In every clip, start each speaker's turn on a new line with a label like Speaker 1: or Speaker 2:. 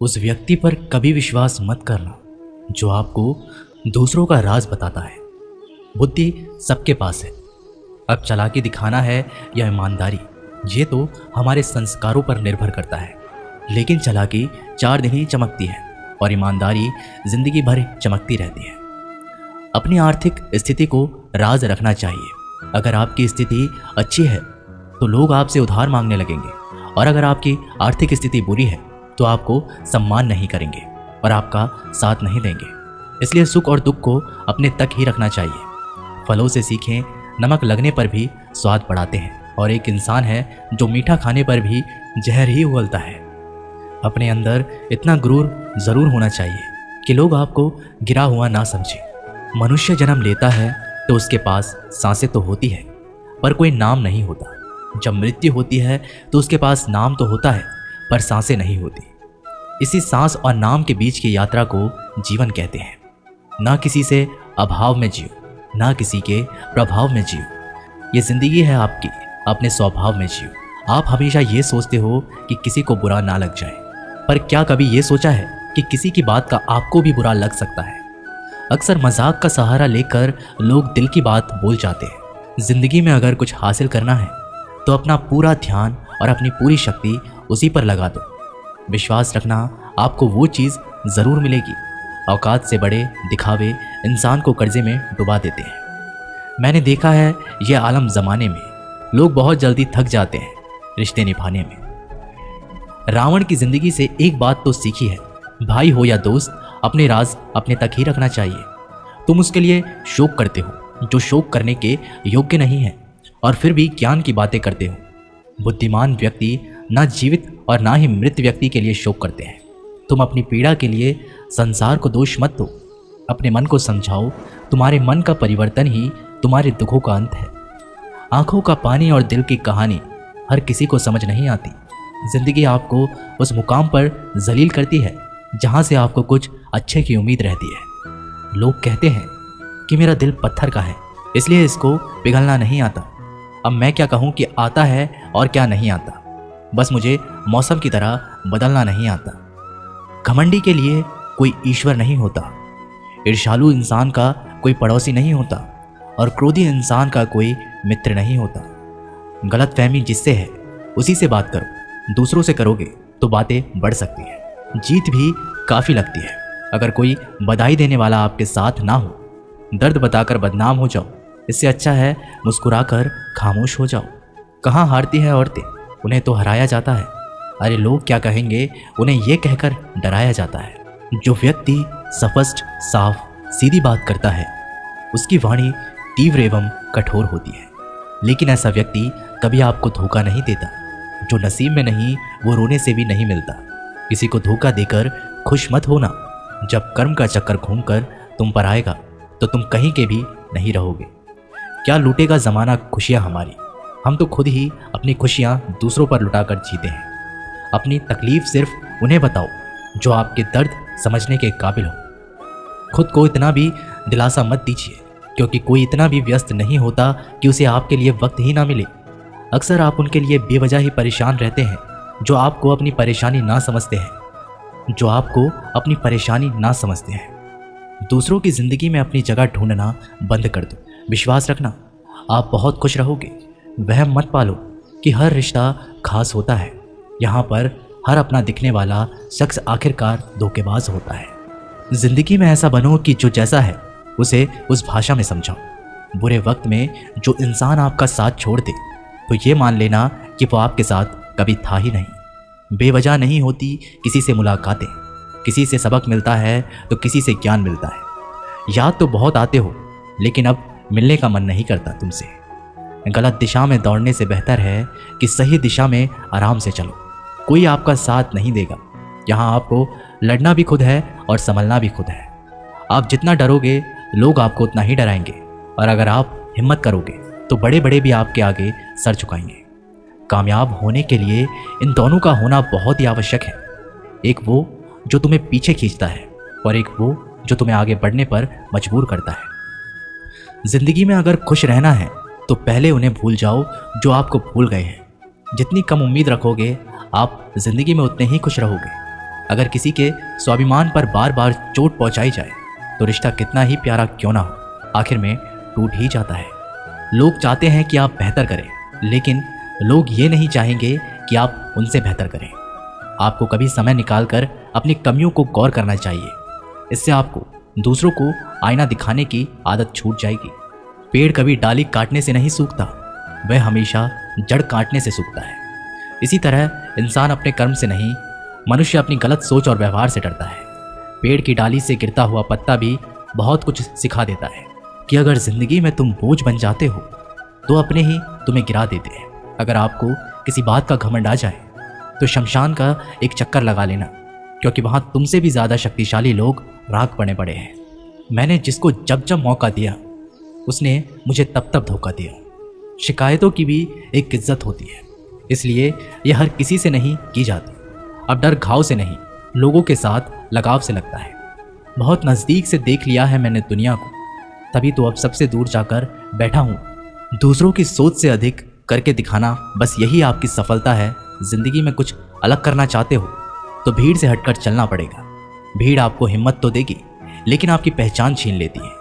Speaker 1: उस व्यक्ति पर कभी विश्वास मत करना जो आपको दूसरों का राज बताता है। बुद्धि सबके पास है। अब चालाकी दिखाना है या ईमानदारी, ये तो हमारे संस्कारों पर निर्भर करता है। लेकिन चालाकी 4 दिन ही चमकती है और ईमानदारी जिंदगी भर चमकती रहती है। अपनी आर्थिक स्थिति को राज रखना चाहिए। अगर आपकी स्थिति अच्छी है तो लोग आपसे उधार मांगने लगेंगे, और अगर आपकी आर्थिक स्थिति बुरी है तो आपको सम्मान नहीं करेंगे और आपका साथ नहीं देंगे। इसलिए सुख और दुख को अपने तक ही रखना चाहिए। फलों से सीखें, नमक लगने पर भी स्वाद बढ़ाते हैं, और एक इंसान है जो मीठा खाने पर भी जहर ही उगलता है। अपने अंदर इतना गुरूर जरूर होना चाहिए कि लोग आपको गिरा हुआ ना समझे। मनुष्य जन्म लेता है तो उसके पास सांसें तो होती है पर कोई नाम नहीं होता। जब मृत्यु होती है तो उसके पास नाम तो होता है पर सांसें नहीं होती। इसी सांस और नाम के बीच की यात्रा को जीवन कहते हैं। ना किसी से अभाव में जियो, ना किसी के प्रभाव में जियो। ये जिंदगी है आपकी, अपने स्वभाव में जियो। आप हमेशा ये सोचते हो कि किसी को बुरा ना लग जाए, पर क्या कभी ये सोचा है कि किसी की बात का आपको भी बुरा लग सकता है? अक्सर मजाक का सहारा लेकर लोग दिल की बात बोल जाते हैं। जिंदगी में अगर कुछ हासिल करना है तो अपना पूरा ध्यान और अपनी पूरी शक्ति उसी पर लगा दो। विश्वास रखना, आपको वो चीज़ ज़रूर मिलेगी। औकात से बड़े दिखावे इंसान को कर्जे में डुबा देते हैं। मैंने देखा है ये आलम ज़माने में लोग बहुत जल्दी थक जाते हैं रिश्ते निभाने में। रावण की ज़िंदगी से एक बात तो सीखी है, भाई हो या दोस्त, अपने राज अपने तक ही रखना चाहिए। तुम उसके लिए शोक करते हो जो शोक करने के योग्य नहीं है, और फिर भी ज्ञान की बातें करते हो। बुद्धिमान व्यक्ति ना जीवित और ना ही मृत व्यक्ति के लिए शोक करते हैं। तुम अपनी पीड़ा के लिए संसार को दोष मत दो, अपने मन को समझाओ। तुम्हारे मन का परिवर्तन ही तुम्हारे दुखों का अंत है। आंखों का पानी और दिल की कहानी हर किसी को समझ नहीं आती। जिंदगी आपको उस मुकाम पर जलील करती है जहां से आपको कुछ अच्छे की उम्मीद रहती है। लोग कहते हैं कि मेरा दिल पत्थर का है, इसलिए इसको पिघलना नहीं आता। अब मैं क्या कहूँ कि आता है और क्या नहीं आता, बस मुझे मौसम की तरह बदलना नहीं आता। घमंडी के लिए कोई ईश्वर नहीं होता, ईर्ष्यालु इंसान का कोई पड़ोसी नहीं होता, और क्रोधी इंसान का कोई मित्र नहीं होता। गलतफहमी जिससे है उसी से बात करो। दूसरों से करोगे तो बातें बढ़ सकती है, जीत भी काफ़ी लगती है। अगर कोई बधाई देने वाला आपके साथ ना हो, दर्द बताकर बदनाम हो जाओ। इससे अच्छा है मुस्कुराकर खामोश हो जाओ। कहाँ हारती है औरतें, उन्हें तो हराया जाता है। अरे लोग क्या कहेंगे, उन्हें ये कहकर डराया जाता है। जो व्यक्ति स्पष्ट, साफ, सीधी बात करता है उसकी वाणी तीव्र एवं कठोर होती है। लेकिन ऐसा व्यक्ति कभी आपको धोखा नहीं देता। जो नसीब में नहीं वो रोने से भी नहीं मिलता। किसी को धोखा देकर खुश मत होना। जब कर्म का चक्कर घूमकर तुम पर आएगा तो तुम कहीं के भी नहीं रहोगे। क्या लूटेगा ज़माना खुशियाँ हमारी? हम तो खुद ही अपनी खुशियाँ दूसरों पर लुटाकर जीते हैं। अपनी तकलीफ सिर्फ उन्हें बताओ जो आपके दर्द समझने के काबिल हो। खुद को इतना भी दिलासा मत दीजिए, क्योंकि कोई इतना भी व्यस्त नहीं होता कि उसे आपके लिए वक्त ही ना मिले। अक्सर आप उनके लिए बेवजह ही परेशान रहते हैं जो आपको अपनी परेशानी ना समझते हैं। दूसरों की ज़िंदगी में अपनी जगह ढूंढना बंद कर दो। विश्वास रखना, आप बहुत खुश रहोगे। वहम मत पालो कि हर रिश्ता खास होता है। यहाँ पर हर अपना दिखने वाला शख्स आखिरकार धोखेबाज होता है। ज़िंदगी में ऐसा बनो कि जो जैसा है उसे उस भाषा में समझाओ। बुरे वक्त में जो इंसान आपका साथ छोड़ दे तो ये मान लेना कि वो आपके साथ कभी था ही नहीं। बेवजह नहीं होती किसी से मुलाकातें। किसी से सबक मिलता है तो किसी से ज्ञान मिलता है। याद तो बहुत आते हो, लेकिन अब मिलने का मन नहीं करता तुमसे। गलत दिशा में दौड़ने से बेहतर है कि सही दिशा में आराम से चलो। कोई आपका साथ नहीं देगा। यहाँ आपको लड़ना भी खुद है और संभलना भी खुद है। आप जितना डरोगे लोग आपको उतना ही डराएंगे, और अगर आप हिम्मत करोगे तो बड़े बड़े भी आपके आगे सर झुकाएंगे। कामयाब होने के लिए इन दोनों का होना बहुत ही आवश्यक है। एक वो जो तुम्हें पीछे खींचता है, और एक वो जो तुम्हें आगे बढ़ने पर मजबूर करता है। जिंदगी में अगर खुश रहना है तो पहले उन्हें भूल जाओ जो आपको भूल गए हैं। जितनी कम उम्मीद रखोगे आप जिंदगी में उतने ही खुश रहोगे। अगर किसी के स्वाभिमान पर बार बार चोट पहुंचाई जाए तो रिश्ता कितना ही प्यारा क्यों ना हो, आखिर में टूट ही जाता है। लोग चाहते हैं कि आप बेहतर करें, लेकिन लोग ये नहीं चाहेंगे कि आप उनसे बेहतर करें। आपको कभी समय निकालकर अपनी कमियों को गौर करना चाहिए। इससे आपको दूसरों को आईना दिखाने की आदत छूट जाएगी। पेड़ कभी डाली काटने से नहीं सूखता, वह हमेशा जड़ काटने से सूखता है। इसी तरह इंसान अपने कर्म से नहीं, मनुष्य अपनी गलत सोच और व्यवहार से डरता है। पेड़ की डाली से गिरता हुआ पत्ता भी बहुत कुछ सिखा देता है कि अगर जिंदगी में तुम बोझ बन जाते हो तो अपने ही तुम्हें गिरा देते हैं। अगर आपको किसी बात का घमंड आ जाए तो शमशान का एक चक्कर लगा लेना, क्योंकि वहां तुमसे भी ज्यादा शक्तिशाली लोग राख बने पड़े हैं। मैंने जिसको जब जब मौका दिया उसने मुझे तब तब धोखा दिया। शिकायतों की भी एक इज्जत होती है, इसलिए यह हर किसी से नहीं की जाती। अब डर घाव से नहीं, लोगों के साथ लगाव से लगता है। बहुत नज़दीक से देख लिया है मैंने दुनिया को, तभी तो अब सबसे दूर जाकर बैठा हूँ। दूसरों की सोच से अधिक करके दिखाना, बस यही आपकी सफलता है। जिंदगी में कुछ अलग करना चाहते हो तो भीड़ से हटकर चलना पड़ेगा। भीड़ आपको हिम्मत तो देगी, लेकिन आपकी पहचान छीन लेती है।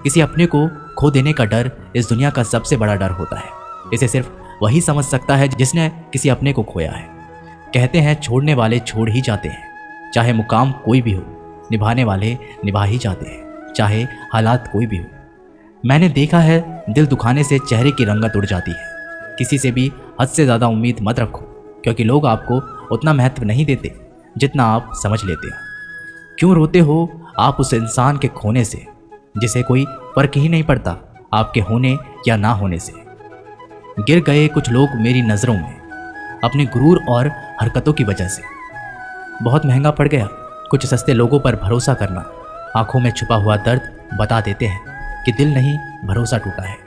Speaker 1: किसी अपने को खो देने का डर इस दुनिया का सबसे बड़ा डर होता है। इसे सिर्फ वही समझ सकता है जिसने किसी अपने को खोया है। कहते हैं छोड़ने वाले छोड़ ही जाते हैं, चाहे मुकाम कोई भी हो। निभाने वाले निभा ही जाते हैं, चाहे हालात कोई भी हो। मैंने देखा है दिल दुखाने से चेहरे की रंगत उड़ जाती है। किसी से भी हद से ज़्यादा उम्मीद मत रखो, क्योंकि लोग आपको उतना महत्व नहीं देते जितना आप समझ लेते हो। क्यों रोते हो आप उस इंसान के खोने से जिसे कोई फर्क ही नहीं पड़ता आपके होने या ना होने से। गिर गए कुछ लोग मेरी नज़रों में अपने गुरूर और हरकतों की वजह से। बहुत महंगा पड़ गया कुछ सस्ते लोगों पर भरोसा करना। आंखों में छुपा हुआ दर्द बता देते हैं कि दिल नहीं, भरोसा टूटा है।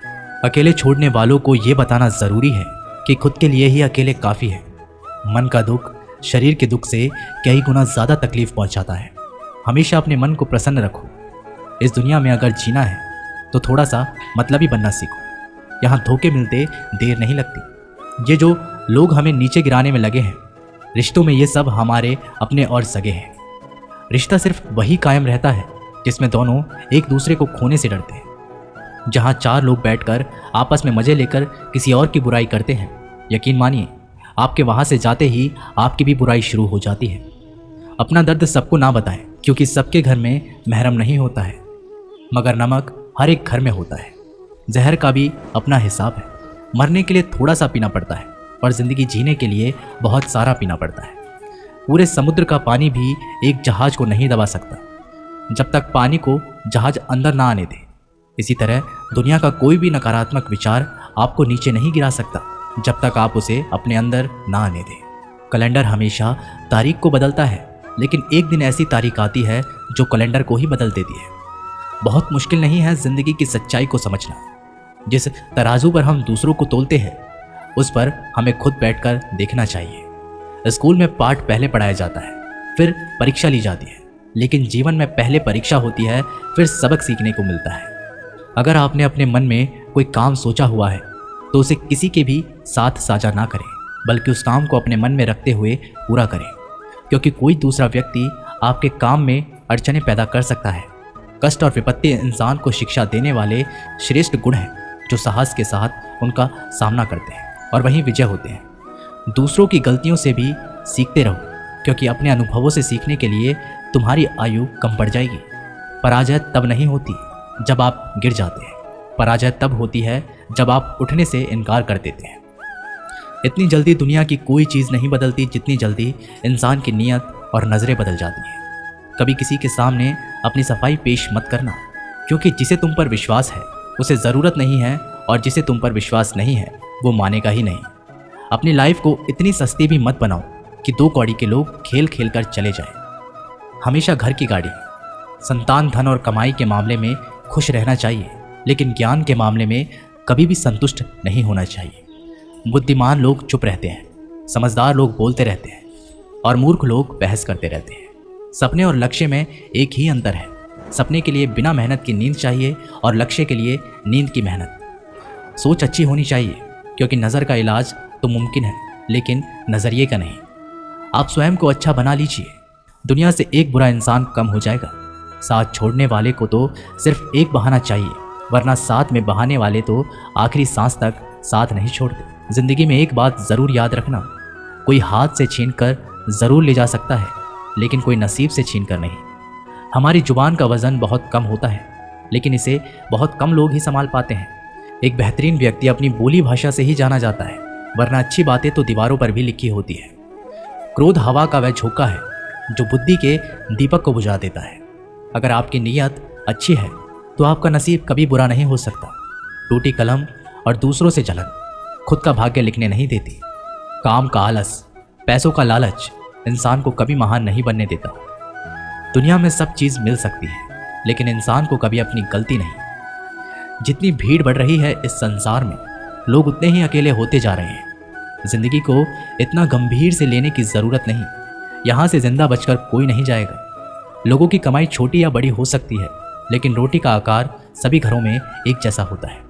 Speaker 1: अकेले छोड़ने वालों को ये बताना ज़रूरी है कि खुद के लिए ही अकेले काफ़ी है। मन का दुख शरीर के दुख से कई गुना ज़्यादा तकलीफ पहुंचाता है। हमेशा अपने मन को प्रसन्न रखो। इस दुनिया में अगर जीना है तो थोड़ा सा मतलबी बनना सीखो। यहाँ धोखे मिलते देर नहीं लगती। ये जो लोग हमें नीचे गिराने में लगे हैं, रिश्तों में ये सब हमारे अपने और सगे हैं। रिश्ता सिर्फ वही कायम रहता है जिसमें दोनों एक दूसरे को खोने से डरते हैं। जहाँ चार लोग बैठकर आपस में मजे लेकर किसी और की बुराई करते हैं, यकीन मानिए आपके वहाँ से जाते ही आपकी भी बुराई शुरू हो जाती है। अपना दर्द सबको ना बताएं, क्योंकि सबके घर में महरम नहीं होता है, मगर नमक हर एक घर में होता है। जहर का भी अपना हिसाब है। मरने के लिए थोड़ा सा पीना पड़ता है और ज़िंदगी जीने के लिए बहुत सारा पीना पड़ता है। पूरे समुद्र का पानी भी एक जहाज को नहीं दबा सकता जब तक पानी को जहाज अंदर ना आने दे। इसी तरह दुनिया का कोई भी नकारात्मक विचार आपको नीचे नहीं गिरा सकता जब तक आप उसे अपने अंदर ना आने दें। कैलेंडर हमेशा तारीख को बदलता है, लेकिन एक दिन ऐसी तारीख आती है जो कैलेंडर को ही बदल देती है। बहुत मुश्किल नहीं है ज़िंदगी की सच्चाई को समझना। जिस तराजू पर हम दूसरों को तोलते हैं उस पर हमें खुद बैठकर देखना चाहिए। स्कूल में पाठ पहले पढ़ाया जाता है, फिर परीक्षा ली जाती है, लेकिन जीवन में पहले परीक्षा होती है, फिर सबक सीखने को मिलता है। अगर आपने अपने मन में कोई काम सोचा हुआ है तो उसे किसी के भी साथ साझा ना करें, बल्कि उस काम को अपने मन में रखते हुए पूरा करें, क्योंकि कोई दूसरा व्यक्ति आपके काम में अड़चनें पैदा कर सकता है। कष्ट और विपत्ति इंसान को शिक्षा देने वाले श्रेष्ठ गुण हैं जो साहस के साथ उनका सामना करते हैं और वहीं विजय होते हैं। दूसरों की गलतियों से भी सीखते रहो, क्योंकि अपने अनुभवों से सीखने के लिए तुम्हारी आयु कम बढ़ जाएगी। पराजय तब नहीं होती जब आप गिर जाते हैं, पराजय तब होती है जब आप उठने से इनकार कर देते हैं। इतनी जल्दी दुनिया की कोई चीज़ नहीं बदलती जितनी जल्दी इंसान की नीयत और नज़रें बदल जाती हैं। कभी किसी के सामने अपनी सफाई पेश मत करना, क्योंकि जिसे तुम पर विश्वास है उसे ज़रूरत नहीं है, और जिसे तुम पर विश्वास नहीं है वो मानेगा ही नहीं। अपनी लाइफ को इतनी सस्ती भी मत बनाओ कि दो कौड़ी के लोग खेल खेल कर चले जाएं। हमेशा घर की गाड़ी, संतान, धन और कमाई के मामले में खुश रहना चाहिए, लेकिन ज्ञान के मामले में कभी भी संतुष्ट नहीं होना चाहिए। बुद्धिमान लोग चुप रहते हैं, समझदार लोग बोलते रहते हैं और मूर्ख लोग बहस करते रहते हैं। सपने और लक्ष्य में एक ही अंतर है। सपने के लिए बिना मेहनत की नींद चाहिए और लक्ष्य के लिए नींद की मेहनत। सोच अच्छी होनी चाहिए, क्योंकि नज़र का इलाज तो मुमकिन है, लेकिन नज़रिए का नहीं। आप स्वयं को अच्छा बना लीजिए, दुनिया से एक बुरा इंसान कम हो जाएगा। साथ छोड़ने वाले को तो सिर्फ एक बहाना चाहिए, वरना साथ में बहाने वाले तो आखिरी सांस तक साथ नहीं छोड़ते। जिंदगी में एक बात ज़रूर याद रखना, कोई हाथ से छीन कर ज़रूर ले जा सकता है, लेकिन कोई नसीब से छीन कर नहीं। हमारी जुबान का वज़न बहुत कम होता है, लेकिन इसे बहुत कम लोग ही संभाल पाते हैं। एक बेहतरीन व्यक्ति अपनी बोली भाषा से ही जाना जाता है, वरना अच्छी बातें तो दीवारों पर भी लिखी होती है। क्रोध हवा का वह झोंका है जो बुद्धि के दीपक को बुझा देता है। अगर आपकी नीयत अच्छी है तो आपका नसीब कभी बुरा नहीं हो सकता। टूटी कलम और दूसरों से जलन खुद का भाग्य लिखने नहीं देती। काम का आलस, पैसों का लालच इंसान को कभी महान नहीं बनने देता। दुनिया में सब चीज़ मिल सकती है, लेकिन इंसान को कभी अपनी गलती नहीं। जितनी भीड़ बढ़ रही है इस संसार में, लोग उतने ही अकेले होते जा रहे हैं। जिंदगी को इतना गंभीर से लेने की ज़रूरत नहीं। यहाँ से जिंदा बचकर कोई नहीं जाएगा। लोगों की कमाई छोटी या बड़ी हो सकती है, लेकिन रोटी का आकार सभी घरों में एक जैसा होता है।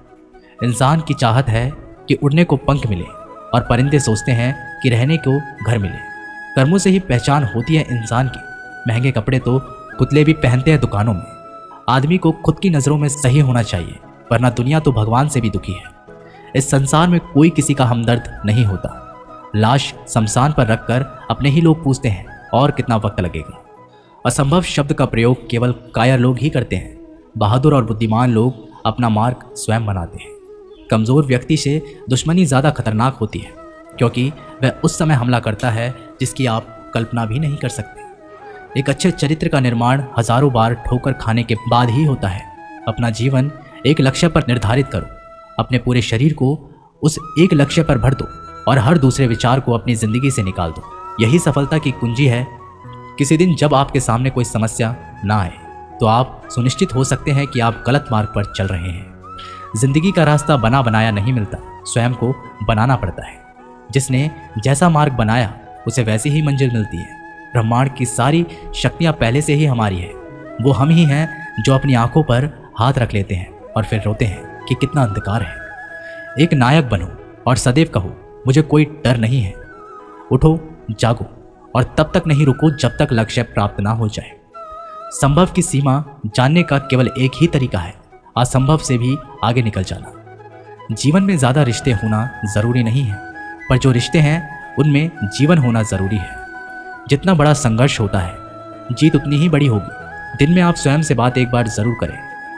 Speaker 1: इंसान की चाहत है कि उड़ने को पंख मिले, और परिंदे सोचते हैं कि रहने को घर मिले। कर्मों से ही पहचान होती है इंसान की। महंगे कपड़े तो पुतले भी पहनते हैं दुकानों में। आदमी को खुद की नज़रों में सही होना चाहिए, वरना दुनिया तो भगवान से भी दुखी है। इस संसार में कोई किसी का हमदर्द नहीं होता। लाश शमशान पर रखकर अपने ही लोग पूछते हैं और कितना वक्त लगेगा। असंभव शब्द का प्रयोग केवल कायर लोग ही करते हैं। बहादुर और बुद्धिमान लोग अपना मार्ग स्वयं बनाते हैं। कमज़ोर व्यक्ति से दुश्मनी ज़्यादा खतरनाक होती है, क्योंकि वह उस समय हमला करता है जिसकी आप कल्पना भी नहीं कर सकते। एक अच्छे चरित्र का निर्माण हजारों बार ठोकर खाने के बाद ही होता है। अपना जीवन एक लक्ष्य पर निर्धारित करो, अपने पूरे शरीर को उस एक लक्ष्य पर भर दो और हर दूसरे विचार को अपनी जिंदगी से निकाल दो। यही सफलता की कुंजी है। किसी दिन जब आपके सामने कोई समस्या ना आए तो आप सुनिश्चित हो सकते हैं कि आप गलत मार्ग पर चल रहे हैं। जिंदगी का रास्ता बना बनाया नहीं मिलता, स्वयं को बनाना पड़ता है। जिसने जैसा मार्ग बनाया उसे वैसी ही मंजिल मिलती है। ब्रह्मांड की सारी शक्तियाँ पहले से ही हमारी है। वो हम ही हैं जो अपनी आंखों पर हाथ रख लेते हैं और फिर रोते हैं कि कितना अंधकार है। एक नायक बनो और सदैव कहो, मुझे कोई डर नहीं है। उठो, जागो और तब तक नहीं रुको जब तक लक्ष्य प्राप्त ना हो जाए। संभव की सीमा जानने का केवल एक ही तरीका है, असंभव से भी आगे निकल जाना। जीवन में ज़्यादा रिश्ते होना ज़रूरी नहीं है, पर जो रिश्ते हैं उनमें जीवन होना ज़रूरी है। जितना बड़ा संघर्ष होता है, जीत उतनी ही बड़ी होगी। दिन में आप स्वयं से बात एक बार ज़रूर करें,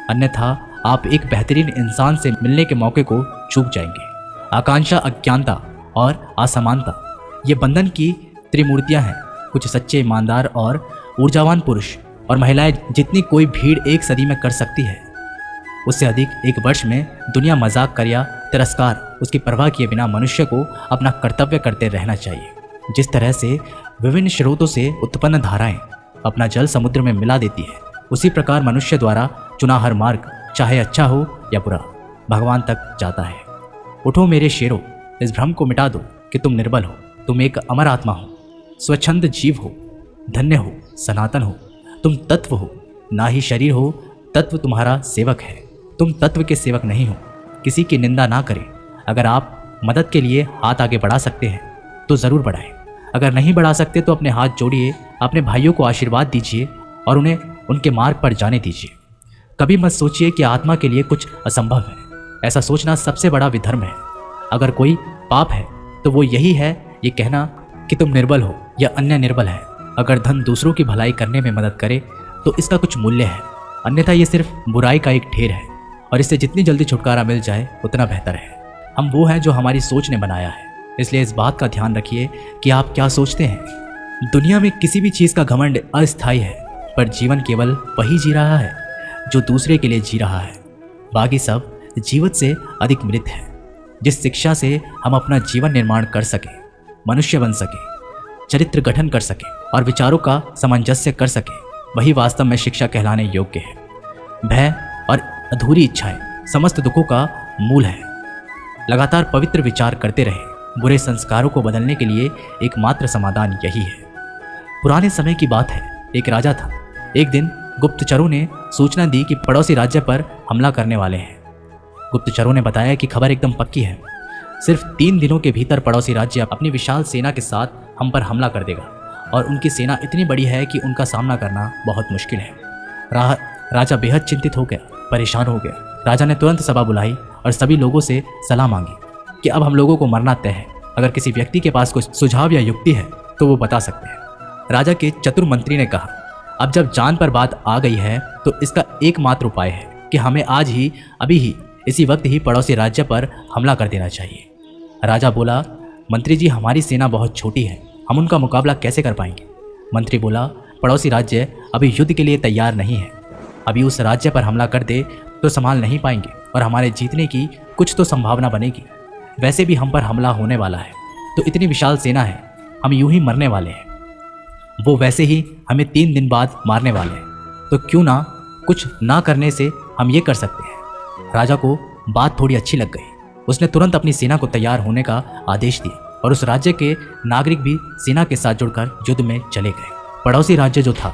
Speaker 1: अन्यथा आप एक बेहतरीन इंसान से मिलने के मौके को चूक जाएंगे। आकांक्षा, अज्ञानता और असमानता, ये बंधन की त्रिमूर्तियां हैं। कुछ सच्चे, ईमानदार और ऊर्जावान पुरुष और महिलाएं जितनी कोई भीड़ एक सदी में कर सकती है, उससे अधिक एक वर्ष में दुनिया मजाक कर या तिरस्कार उसकी परवाह किए बिना मनुष्य को अपना कर्तव्य करते रहना चाहिए। जिस तरह से विभिन्न स्रोतों से उत्पन्न धाराएं अपना जल समुद्र में मिला देती है, उसी प्रकार मनुष्य द्वारा चुना हर मार्ग, चाहे अच्छा हो या बुरा, भगवान तक जाता है। उठो मेरे शेरों, इस भ्रम को मिटा दो कि तुम निर्बल हो। तुम एक अमर आत्मा हो, स्वच्छंद जीव हो, धन्य हो, सनातन हो। तुम तत्व हो, ना ही शरीर हो। तत्व तुम्हारा सेवक है, तुम तत्व के सेवक नहीं हो। किसी की निंदा ना करें। अगर आप मदद के लिए हाथ आगे बढ़ा सकते हैं तो ज़रूर बढ़ाएं। अगर नहीं बढ़ा सकते तो अपने हाथ जोड़िए, अपने भाइयों को आशीर्वाद दीजिए और उन्हें उनके मार्ग पर जाने दीजिए। कभी मत सोचिए कि आत्मा के लिए कुछ असंभव है। ऐसा सोचना सबसे बड़ा विधर्म है। अगर कोई पाप है तो वो यही है, ये कहना कि तुम निर्बल हो या अन्य निर्बल है। अगर धन दूसरों की भलाई करने में मदद करे तो इसका कुछ मूल्य है, अन्यथा ये सिर्फ बुराई का एक ढेर है, और इससे जितनी जल्दी छुटकारा मिल जाए उतना बेहतर है। हम वो हैं जो हमारी सोच ने बनाया है, इसलिए इस बात का ध्यान रखिए कि आप क्या सोचते हैं। दुनिया में किसी भी चीज़ का घमंड अस्थायी है, पर जीवन केवल वही जी रहा है जो दूसरे के लिए जी रहा है। बाकी सब जीवन से अधिक मृत है। जिस शिक्षा से हम अपना जीवन निर्माण कर सके, मनुष्य बन सके, चरित्र गठन कर सके और विचारों का सामंजस्य कर सके, वही वास्तव में शिक्षा कहलाने योग्य है। भय और अधूरी इच्छाएं समस्त दुखों का मूल है। लगातार पवित्र विचार करते रहे। बुरे संस्कारों को बदलने के लिए एकमात्र समाधान यही है। पुराने समय की बात है, एक राजा था। एक दिन गुप्तचरों ने सूचना दी कि पड़ोसी राज्य पर हमला करने वाले हैं। गुप्तचरों ने बताया कि खबर एकदम पक्की है, सिर्फ 3 दिनों के भीतर पड़ोसी राज्य अपनी विशाल सेना के साथ हम पर हमला कर देगा और उनकी सेना इतनी बड़ी है कि उनका सामना करना बहुत मुश्किल है। राजा बेहद चिंतित हो गया, परेशान हो गया। राजा ने तुरंत सभा बुलाई और सभी लोगों से सलाह मांगी कि अब हम लोगों को मरना तय है। अगर किसी व्यक्ति के पास कुछ सुझाव या युक्ति है तो वो बता सकते हैं। राजा के चतुर मंत्री ने कहा, अब जब जान पर बात आ गई है तो इसका एकमात्र उपाय है कि हमें आज ही, अभी ही, इसी वक्त ही पड़ोसी राज्य पर हमला कर देना चाहिए। राजा बोला, मंत्री जी, हमारी सेना बहुत छोटी है, हम उनका मुकाबला कैसे कर पाएंगे? मंत्री बोला, पड़ोसी राज्य अभी युद्ध के लिए तैयार नहीं है। अभी उस राज्य पर हमला कर दे तो संभाल नहीं पाएंगे और हमारे जीतने की कुछ तो संभावना बनेगी। वैसे भी हम पर हमला होने वाला है, तो इतनी विशाल सेना है, हम यूं ही मरने वाले हैं। वो वैसे ही हमें 3 दिन बाद मारने वाले हैं, तो क्यों ना कुछ ना करने से हम ये कर सकते हैं। राजा को बात थोड़ी अच्छी लग गई। उसने तुरंत अपनी सेना को तैयार होने का आदेश दिया और उस राज्य के नागरिक भी सेना के साथ जुड़कर युद्ध में चले गए। पड़ोसी राज्य जो था,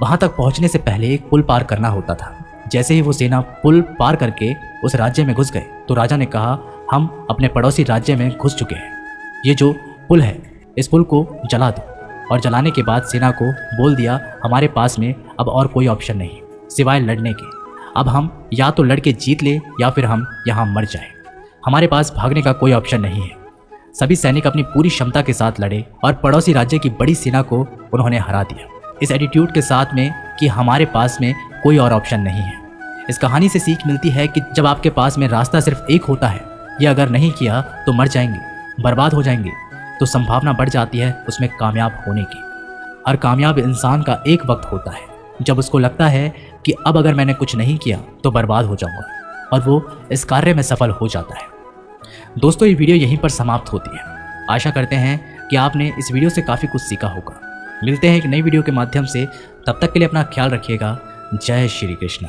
Speaker 1: वहां तक पहुंचने से पहले एक पुल पार करना होता था। जैसे ही वो सेना पुल पार करके उस राज्य में घुस गए तो राजा ने कहा, हम अपने पड़ोसी राज्य में घुस चुके हैं। ये जो पुल है, इस पुल को जला दो। और जलाने के बाद सेना को बोल दिया, हमारे पास में अब और कोई ऑप्शन नहीं सिवाय लड़ने के। अब हम या तो लड़के जीत ले या फिर हम यहाँ मर जाएं। हमारे पास भागने का कोई ऑप्शन नहीं है। सभी सैनिक अपनी पूरी क्षमता के साथ लड़े और पड़ोसी राज्य की बड़ी सेना को उन्होंने हरा दिया, इस एटीट्यूड के साथ में कि हमारे पास में कोई और ऑप्शन नहीं है। इस कहानी से सीख मिलती है कि जब आपके पास में रास्ता सिर्फ एक होता है, ये अगर नहीं किया तो मर जाएंगे, बर्बाद हो जाएंगे, तो संभावना बढ़ जाती है उसमें कामयाब होने की। हर कामयाब इंसान का एक वक्त होता है जब उसको लगता है कि अब अगर मैंने कुछ नहीं किया तो बर्बाद हो जाऊंगा, और वो इस कार्य में सफल हो जाता है। दोस्तों, ये वीडियो यहीं पर समाप्त होती है। आशा करते हैं कि आपने इस वीडियो से काफ़ी कुछ सीखा होगा। मिलते हैं एक नई वीडियो के माध्यम से, तब तक के लिए अपना ख्याल रखिएगा। जय श्री कृष्ण।